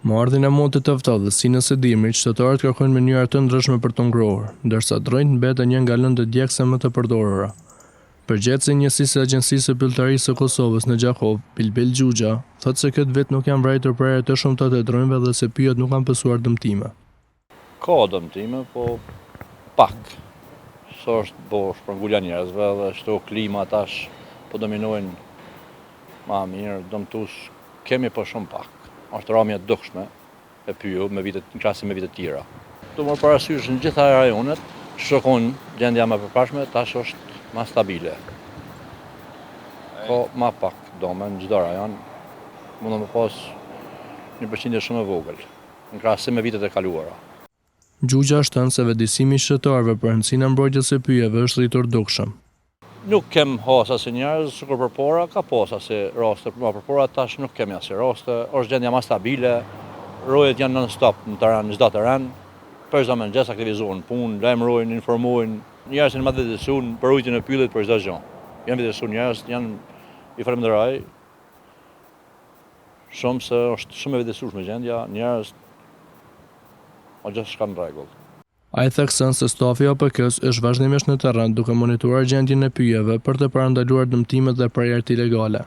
Marrëdhjen e montit të Aftallësinës së dimrit, qytetarët kërkojnë mënyra të ndryshme për të ngrohur, ndërsa drojt mbeten një nga lëndët djegëse më të përdorura. Përgjithësi njësisë së Agjencisë së Pyllëtarisë së Kosovës në Gjakov, Bilbil Xhuxha, thotë se këtë vit nuk janë vrartur prerje të shumta të dronjve dhe se pyjet nuk kanë pësuar dëmtime. Ka dëmtime, po pak. Sa është bo shpërngulja njerëzve dhe shto klima tash po dominojnë ma mirë, dëmtus kemi po shumë pak. Është ramja dukshme e pyu në krahasim me vitet tjera. Tu më parasysh në gjitha rajonet, shokon gjendja më përpashme, tash është ma stabile. Ka ma pak dome në çdo rajon, mund të pas 1% shumë e vogël, në krahasim me vitet e kaluara. Xhuxha shton se vetëdijsimi i shtetërorëve për rëndësinë e mbrojtjes së pyjeve është rritur dukshëm. Nuk kem hasa si njerëz, sikur përpara ka pas si raste, përpara tash nuk kemi as raste, është gjendja më stabile, rojet janë non-stop në terren, çdo terren, për çdo mëngjes aktivizohen punë, lajmërojnë, informojnë, njerëzit më vëdësuan për rujtjen e pyllit për çdo gjë. Janë vëdësuar njerëz, i falenderoj shumë se është shumë e vëdësueshme gjendja, njerëz gjithçka në rregull. Ai thekson se stafi i OPK-s është vazhdimisht në terren duke monitoruar gjendjen e pyjeve për të parandaluar dëmtimet dhe prerjet ilegale.